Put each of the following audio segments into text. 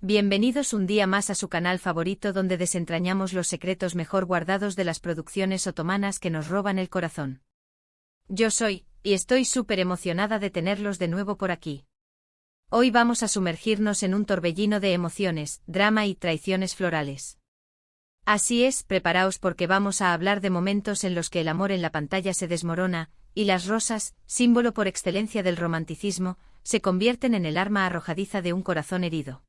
Bienvenidos un día más a su canal favorito donde desentrañamos los secretos mejor guardados de las producciones otomanas que nos roban el corazón. Yo soy, y estoy súper emocionada de tenerlos de nuevo por aquí. Hoy vamos a sumergirnos en un torbellino de emociones, drama y traiciones florales. Así es, preparaos porque vamos a hablar de momentos en los que el amor en la pantalla se desmorona, y las rosas, símbolo por excelencia del romanticismo, se convierten en el arma arrojadiza de un corazón herido.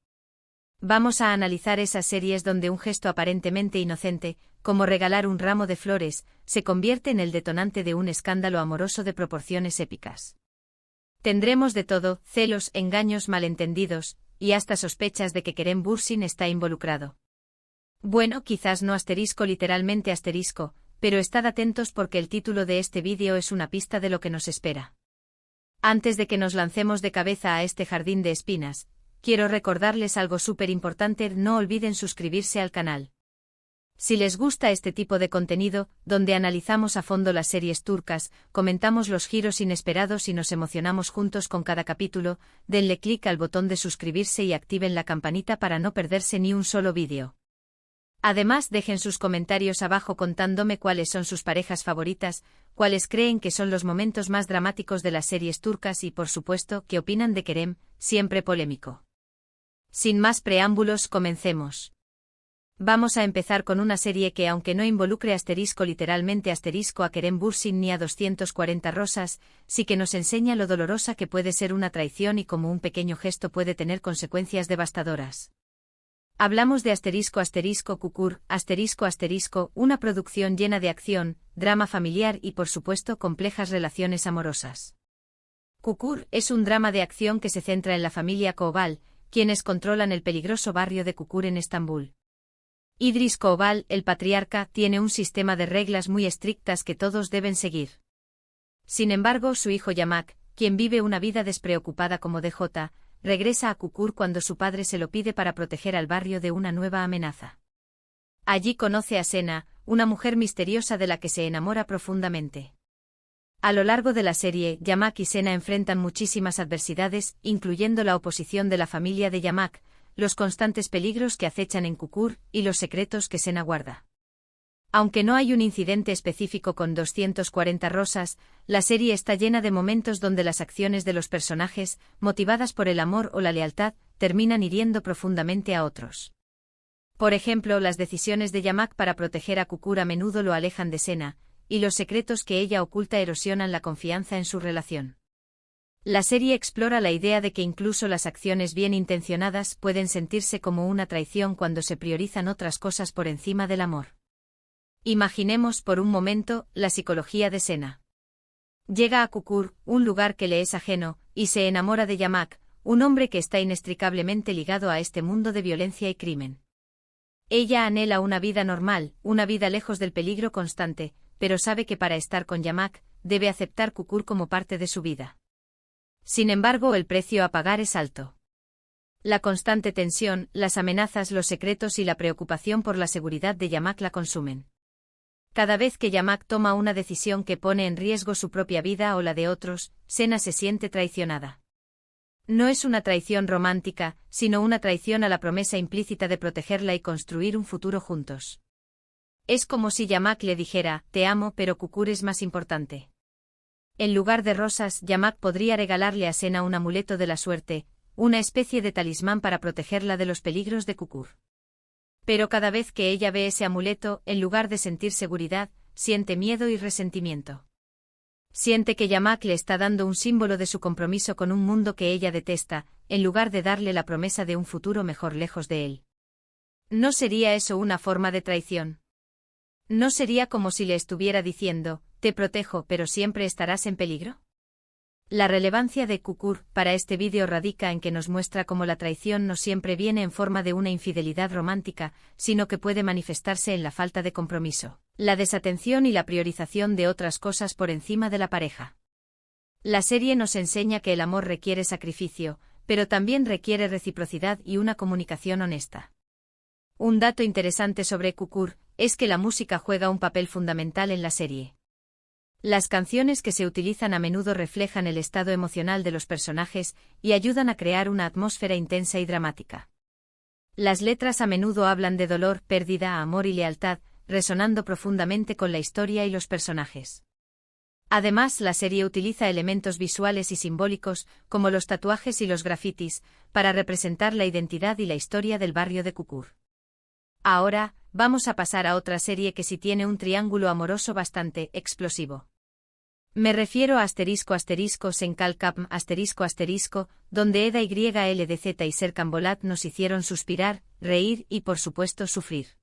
Vamos a analizar esas series donde un gesto aparentemente inocente, como regalar un ramo de flores, se convierte en el detonante de un escándalo amoroso de proporciones épicas. Tendremos de todo: celos, engaños, malentendidos, y hasta sospechas de que Kerem Bürsin está involucrado. Bueno, quizás no literalmente, pero estad atentos porque el título de este vídeo es una pista de lo que nos espera. Antes de que nos lancemos de cabeza a este jardín de espinas, quiero recordarles algo súper importante: no olviden suscribirse al canal. Si les gusta este tipo de contenido, donde analizamos a fondo las series turcas, comentamos los giros inesperados y nos emocionamos juntos con cada capítulo, denle clic al botón de suscribirse y activen la campanita para no perderse ni un solo vídeo. Además, dejen sus comentarios abajo contándome cuáles son sus parejas favoritas, cuáles creen que son los momentos más dramáticos de las series turcas y, por supuesto, qué opinan de Kerem, siempre polémico. Sin más preámbulos, comencemos. Vamos a empezar con una serie que, aunque no involucre literalmente a Kerem Bürsin ni a 240 rosas, sí que nos enseña lo dolorosa que puede ser una traición y cómo un pequeño gesto puede tener consecuencias devastadoras. Hablamos de Kukur, una producción llena de acción, drama familiar y, por supuesto, complejas relaciones amorosas. Kukur es un drama de acción que se centra en la familia Koval, quienes controlan el peligroso barrio de Kukur en Estambul. Idris Koval, el patriarca, tiene un sistema de reglas muy estrictas que todos deben seguir. Sin embargo, su hijo Yamak, quien vive una vida despreocupada como DJ, regresa a Kukur cuando su padre se lo pide para proteger al barrio de una nueva amenaza. Allí conoce a Sena, una mujer misteriosa de la que se enamora profundamente. A lo largo de la serie, Yamak y Sena enfrentan muchísimas adversidades, incluyendo la oposición de la familia de Yamak, los constantes peligros que acechan en Kukur y los secretos que Sena guarda. Aunque no hay un incidente específico con 240 rosas, la serie está llena de momentos donde las acciones de los personajes, motivadas por el amor o la lealtad, terminan hiriendo profundamente a otros. Por ejemplo, las decisiones de Yamak para proteger a Kukur a menudo lo alejan de Sena, y los secretos que ella oculta erosionan la confianza en su relación. La serie explora la idea de que incluso las acciones bien intencionadas pueden sentirse como una traición cuando se priorizan otras cosas por encima del amor. Imaginemos por un momento la psicología de Sena. Llega a Kukur, un lugar que le es ajeno, y se enamora de Yamak, un hombre que está inextricablemente ligado a este mundo de violencia y crimen. Ella anhela una vida normal, una vida lejos del peligro constante, pero sabe que para estar con Yamak, debe aceptar Kukur como parte de su vida. Sin embargo, el precio a pagar es alto. La constante tensión, las amenazas, los secretos y la preocupación por la seguridad de Yamak la consumen. Cada vez que Yamak toma una decisión que pone en riesgo su propia vida o la de otros, Sena se siente traicionada. No es una traición romántica, sino una traición a la promesa implícita de protegerla y construir un futuro juntos. Es como si Yamak le dijera: te amo, pero Kukur es más importante. En lugar de rosas, Yamak podría regalarle a Sena un amuleto de la suerte, una especie de talismán para protegerla de los peligros de Kukur. Pero cada vez que ella ve ese amuleto, en lugar de sentir seguridad, siente miedo y resentimiento. Siente que Yamak le está dando un símbolo de su compromiso con un mundo que ella detesta, en lugar de darle la promesa de un futuro mejor lejos de él. ¿No sería eso una forma de traición? ¿No sería como si le estuviera diciendo: te protejo, pero siempre estarás en peligro? La relevancia de Kukur para este vídeo radica en que nos muestra cómo la traición no siempre viene en forma de una infidelidad romántica, sino que puede manifestarse en la falta de compromiso, la desatención y la priorización de otras cosas por encima de la pareja. La serie nos enseña que el amor requiere sacrificio, pero también requiere reciprocidad y una comunicación honesta. Un dato interesante sobre Kukur es que la música juega un papel fundamental en la serie. Las canciones que se utilizan a menudo reflejan el estado emocional de los personajes y ayudan a crear una atmósfera intensa y dramática. Las letras a menudo hablan de dolor, pérdida, amor y lealtad, resonando profundamente con la historia y los personajes. Además, la serie utiliza elementos visuales y simbólicos, como los tatuajes y los grafitis, para representar la identidad y la historia del barrio de Kukur. Ahora, vamos a pasar a otra serie que sí tiene un triángulo amoroso bastante explosivo. Me refiero a Senkal Kapm donde Eda YLDZ y Serkan Bolat nos hicieron suspirar, reír y por supuesto sufrir.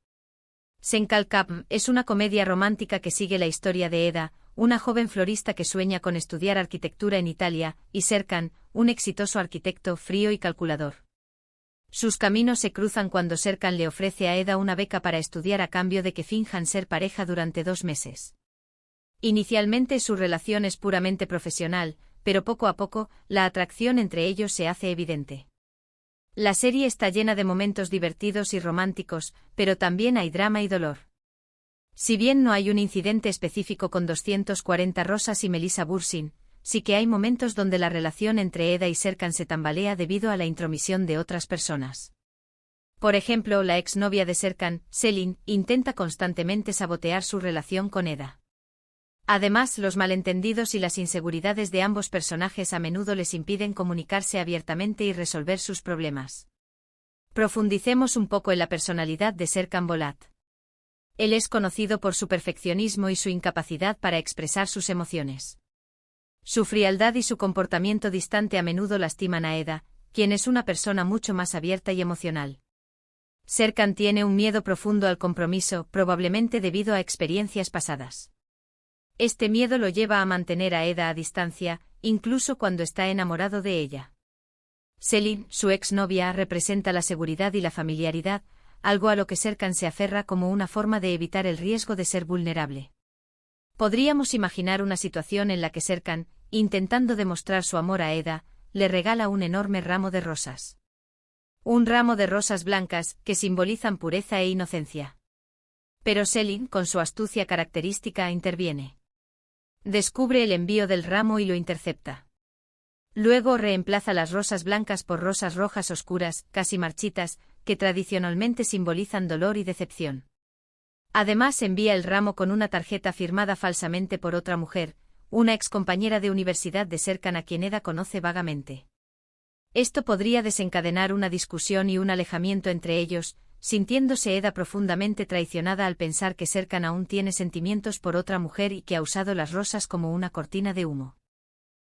Senkal Kapm es una comedia romántica que sigue la historia de Eda, una joven florista que sueña con estudiar arquitectura en Italia, y Serkan, un exitoso arquitecto frío y calculador. Sus caminos se cruzan cuando Serkan le ofrece a Eda una beca para estudiar a cambio de que finjan ser pareja durante 2 meses. Inicialmente su relación es puramente profesional, pero poco a poco, la atracción entre ellos se hace evidente. La serie está llena de momentos divertidos y románticos, pero también hay drama y dolor. Si bien no hay un incidente específico con 240 Rosas y Melissa Bursin, sí que hay momentos donde la relación entre Eda y Serkan se tambalea debido a la intromisión de otras personas. Por ejemplo, la exnovia de Serkan, Selin, intenta constantemente sabotear su relación con Eda. Además, los malentendidos y las inseguridades de ambos personajes a menudo les impiden comunicarse abiertamente y resolver sus problemas. Profundicemos un poco en la personalidad de Serkan Bolat. Él es conocido por su perfeccionismo y su incapacidad para expresar sus emociones. Su frialdad y su comportamiento distante a menudo lastiman a Eda, quien es una persona mucho más abierta y emocional. Serkan tiene un miedo profundo al compromiso, probablemente debido a experiencias pasadas. Este miedo lo lleva a mantener a Eda a distancia, incluso cuando está enamorado de ella. Selin, su exnovia, representa la seguridad y la familiaridad, algo a lo que Serkan se aferra como una forma de evitar el riesgo de ser vulnerable. Podríamos imaginar una situación en la que Serkan, intentando demostrar su amor a Eda, le regala un enorme ramo de rosas. Un ramo de rosas blancas, que simbolizan pureza e inocencia. Pero Selin, con su astucia característica, interviene. Descubre el envío del ramo y lo intercepta. Luego reemplaza las rosas blancas por rosas rojas oscuras, casi marchitas, que tradicionalmente simbolizan dolor y decepción. Además envía el ramo con una tarjeta firmada falsamente por otra mujer, una excompañera de universidad de Serkan a quien Eda conoce vagamente. Esto podría desencadenar una discusión y un alejamiento entre ellos, sintiéndose Eda profundamente traicionada al pensar que Serkan aún tiene sentimientos por otra mujer y que ha usado las rosas como una cortina de humo.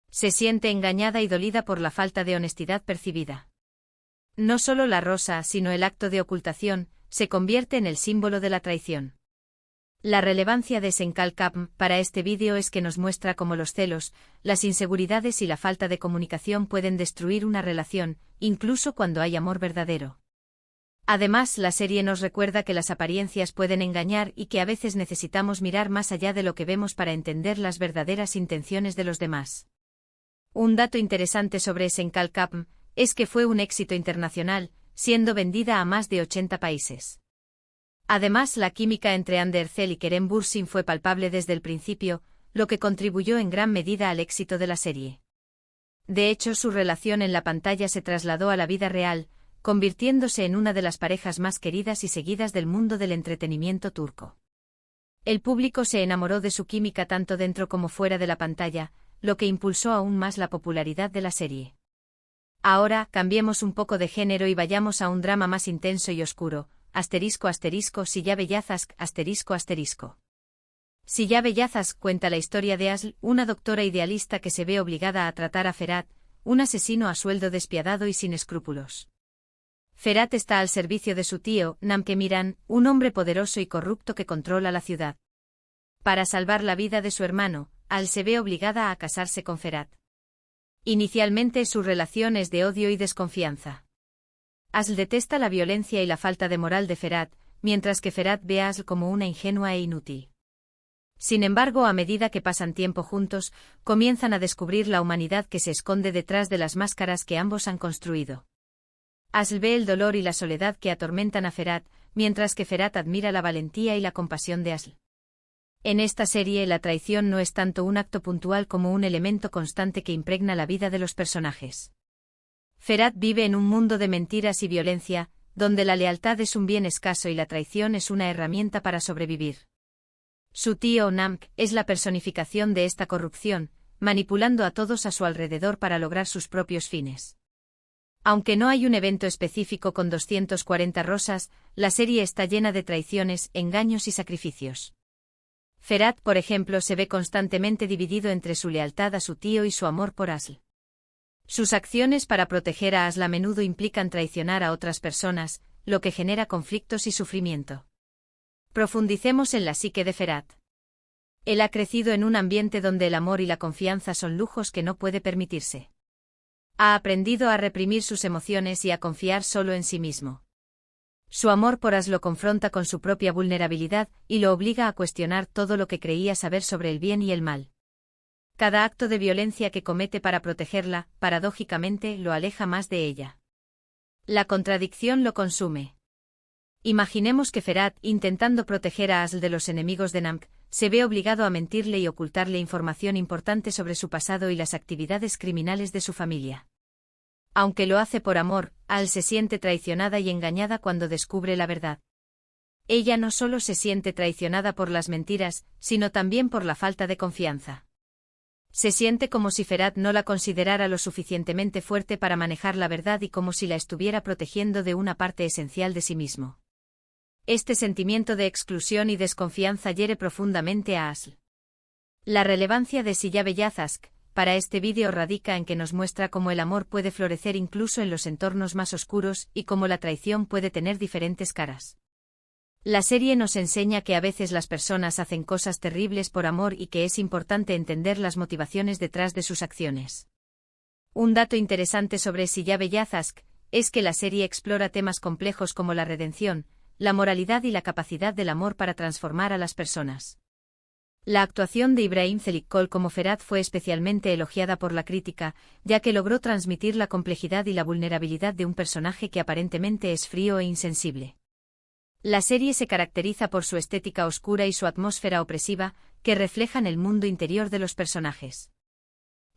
Se siente engañada y dolida por la falta de honestidad percibida. No solo la rosa, sino el acto de ocultación, se convierte en el símbolo de la traición. La relevancia de Senkal Kapm para este vídeo es que nos muestra cómo los celos, las inseguridades y la falta de comunicación pueden destruir una relación, incluso cuando hay amor verdadero. Además, la serie nos recuerda que las apariencias pueden engañar y que a veces necesitamos mirar más allá de lo que vemos para entender las verdaderas intenciones de los demás. Un dato interesante sobre Senkal Kapm es que fue un éxito internacional, siendo vendida a más de 80 países. Además, la química entre Hande Erçel y Kerem Bürsin fue palpable desde el principio, lo que contribuyó en gran medida al éxito de la serie. De hecho, su relación en la pantalla se trasladó a la vida real, convirtiéndose en una de las parejas más queridas y seguidas del mundo del entretenimiento turco. El público se enamoró de su química tanto dentro como fuera de la pantalla, lo que impulsó aún más la popularidad de la serie. Ahora, cambiemos un poco de género y vayamos a un drama más intenso y oscuro, Silla Beyazazk, Silla Beyazazk cuenta la historia de Asl, una doctora idealista que se ve obligada a tratar a Ferhat, un asesino a sueldo despiadado y sin escrúpulos. Ferhat está al servicio de su tío, Namkemiran, un hombre poderoso y corrupto que controla la ciudad. Para salvar la vida de su hermano, Al se ve obligada a casarse con Ferhat. Inicialmente su relación es de odio y desconfianza. Asl detesta la violencia y la falta de moral de Ferhat, mientras que Ferhat ve a Asl como una ingenua e inútil. Sin embargo, a medida que pasan tiempo juntos, comienzan a descubrir la humanidad que se esconde detrás de las máscaras que ambos han construido. Asl ve el dolor y la soledad que atormentan a Ferhat, mientras que Ferhat admira la valentía y la compasión de Asl. En esta serie la traición no es tanto un acto puntual como un elemento constante que impregna la vida de los personajes. Ferhat vive en un mundo de mentiras y violencia, donde la lealtad es un bien escaso y la traición es una herramienta para sobrevivir. Su tío Namk es la personificación de esta corrupción, manipulando a todos a su alrededor para lograr sus propios fines. Aunque no hay un evento específico con 240 rosas, la serie está llena de traiciones, engaños y sacrificios. Ferhat, por ejemplo, se ve constantemente dividido entre su lealtad a su tío y su amor por Asl. Sus acciones para proteger a Asl a menudo implican traicionar a otras personas, lo que genera conflictos y sufrimiento. Profundicemos en la psique de Ferhat. Él ha crecido en un ambiente donde el amor y la confianza son lujos que no puede permitirse. Ha aprendido a reprimir sus emociones y a confiar solo en sí mismo. Su amor por Asl lo confronta con su propia vulnerabilidad y lo obliga a cuestionar todo lo que creía saber sobre el bien y el mal. Cada acto de violencia que comete para protegerla, paradójicamente, lo aleja más de ella. La contradicción lo consume. Imaginemos que Ferhat, intentando proteger a Asl de los enemigos de Namk, se ve obligado a mentirle y ocultarle información importante sobre su pasado y las actividades criminales de su familia. Aunque lo hace por amor, Asl se siente traicionada y engañada cuando descubre la verdad. Ella no solo se siente traicionada por las mentiras, sino también por la falta de confianza. Se siente como si Ferhat no la considerara lo suficientemente fuerte para manejar la verdad y como si la estuviera protegiendo de una parte esencial de sí mismo. Este sentimiento de exclusión y desconfianza hiere profundamente a Asl. La relevancia de Siyabe Yazask para este vídeo radica en que nos muestra cómo el amor puede florecer incluso en los entornos más oscuros y cómo la traición puede tener diferentes caras. La serie nos enseña que a veces las personas hacen cosas terribles por amor y que es importante entender las motivaciones detrás de sus acciones. Un dato interesante sobre Siyabe Yazask es que la serie explora temas complejos como la redención, la moralidad y la capacidad del amor para transformar a las personas. La actuación de Ibrahim Çelikkol como Ferhat fue especialmente elogiada por la crítica, ya que logró transmitir la complejidad y la vulnerabilidad de un personaje que aparentemente es frío e insensible. La serie se caracteriza por su estética oscura y su atmósfera opresiva, que reflejan el mundo interior de los personajes.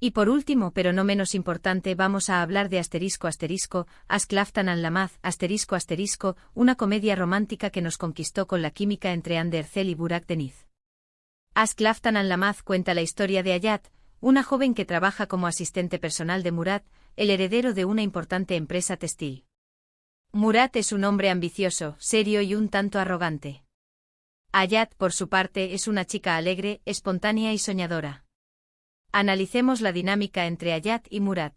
Y por último, pero no menos importante, vamos a hablar de Ask Laftan an Lamaz, una comedia romántica que nos conquistó con la química entre Hande Erçel y Burak Deniz. Ask Laftan an Lamaz cuenta la historia de Hayat, una joven que trabaja como asistente personal de Murat, el heredero de una importante empresa textil. Murat es un hombre ambicioso, serio y un tanto arrogante. Hayat, por su parte, es una chica alegre, espontánea y soñadora. Analicemos la dinámica entre Hayat y Murat.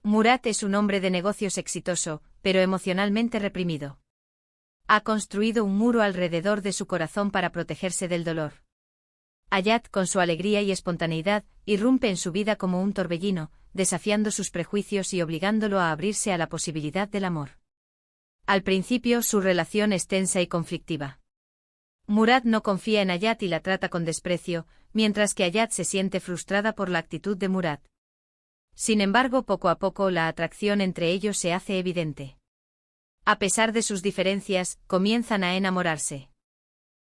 Murat es un hombre de negocios exitoso, pero emocionalmente reprimido. Ha construido un muro alrededor de su corazón para protegerse del dolor. Hayat, con su alegría y espontaneidad, irrumpe en su vida como un torbellino, desafiando sus prejuicios y obligándolo a abrirse a la posibilidad del amor. Al principio, su relación es tensa y conflictiva. Murat no confía en Hayat y la trata con desprecio, mientras que Hayat se siente frustrada por la actitud de Murat. Sin embargo, poco a poco la atracción entre ellos se hace evidente. A pesar de sus diferencias, comienzan a enamorarse.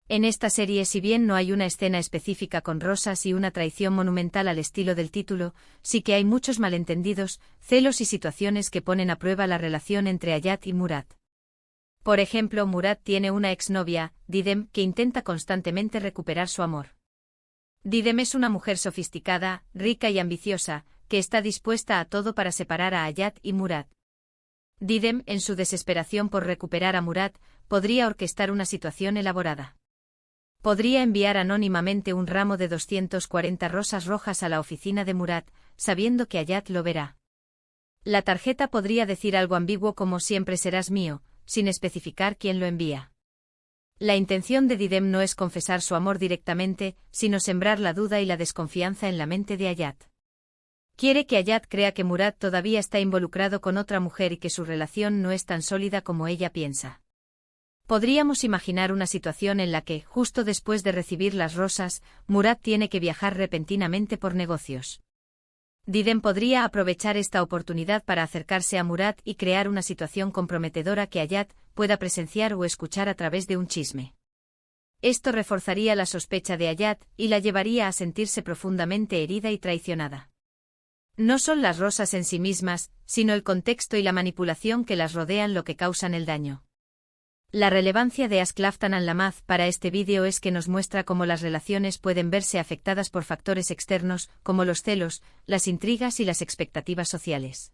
En esta serie, si bien no hay una escena específica con rosas y una traición monumental al estilo del título, sí que hay muchos malentendidos, celos y situaciones que ponen a prueba la relación entre Hayat y Murat. Por ejemplo, Murat tiene una exnovia, Didem, que intenta constantemente recuperar su amor. Didem es una mujer sofisticada, rica y ambiciosa, que está dispuesta a todo para separar a Hayat y Murat. Didem, en su desesperación por recuperar a Murat, podría orquestar una situación elaborada. Podría enviar anónimamente un ramo de 240 rosas rojas a la oficina de Murat, sabiendo que Hayat lo verá. La tarjeta podría decir algo ambiguo como siempre serás mío, sin especificar quién lo envía. La intención de Didem no es confesar su amor directamente, sino sembrar la duda y la desconfianza en la mente de Hayat. Quiere que Hayat crea que Murat todavía está involucrado con otra mujer y que su relación no es tan sólida como ella piensa. Podríamos imaginar una situación en la que, justo después de recibir las rosas, Murat tiene que viajar repentinamente por negocios. Didem podría aprovechar esta oportunidad para acercarse a Murat y crear una situación comprometedora que Hayat pueda presenciar o escuchar a través de un chisme. Esto reforzaría la sospecha de Hayat y la llevaría a sentirse profundamente herida y traicionada. No son las rosas en sí mismas, sino el contexto y la manipulación que las rodean lo que causan el daño. La relevancia de Ask Laftan and Lamaz para este vídeo es que nos muestra cómo las relaciones pueden verse afectadas por factores externos, como los celos, las intrigas y las expectativas sociales.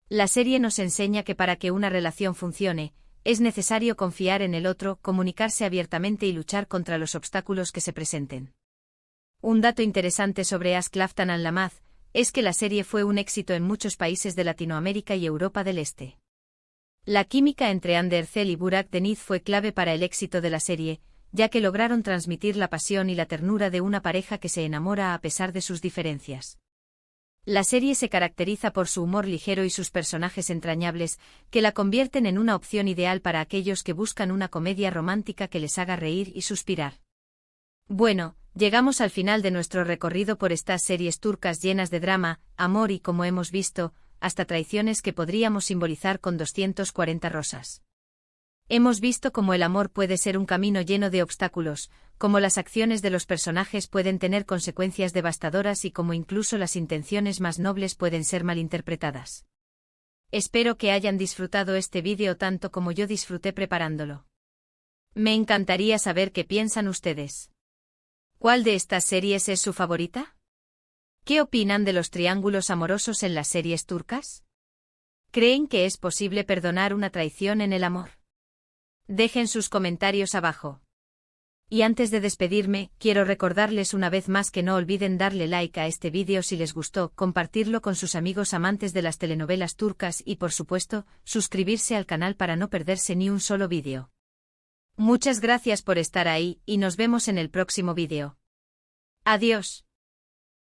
La serie nos enseña que para que una relación funcione, es necesario confiar en el otro, comunicarse abiertamente y luchar contra los obstáculos que se presenten. Un dato interesante sobre Ask Laftan and Lamaz es que la serie fue un éxito en muchos países de Latinoamérica y Europa del Este. La química entre Ander Zel y Burak Deniz fue clave para el éxito de la serie, ya que lograron transmitir la pasión y la ternura de una pareja que se enamora a pesar de sus diferencias. La serie se caracteriza por su humor ligero y sus personajes entrañables, que la convierten en una opción ideal para aquellos que buscan una comedia romántica que les haga reír y suspirar. Bueno, llegamos al final de nuestro recorrido por estas series turcas llenas de drama, amor y, como hemos visto, hasta traiciones que podríamos simbolizar con 240 rosas. Hemos visto cómo el amor puede ser un camino lleno de obstáculos, cómo las acciones de los personajes pueden tener consecuencias devastadoras y cómo incluso las intenciones más nobles pueden ser malinterpretadas. Espero que hayan disfrutado este vídeo tanto como yo disfruté preparándolo. Me encantaría saber qué piensan ustedes. ¿Cuál de estas series es su favorita? ¿Qué opinan de los triángulos amorosos en las series turcas? ¿Creen que es posible perdonar una traición en el amor? Dejen sus comentarios abajo. Y antes de despedirme, quiero recordarles una vez más que no olviden darle like a este vídeo si les gustó, compartirlo con sus amigos amantes de las telenovelas turcas y, por supuesto, suscribirse al canal para no perderse ni un solo vídeo. Muchas gracias por estar ahí y nos vemos en el próximo vídeo. Adiós.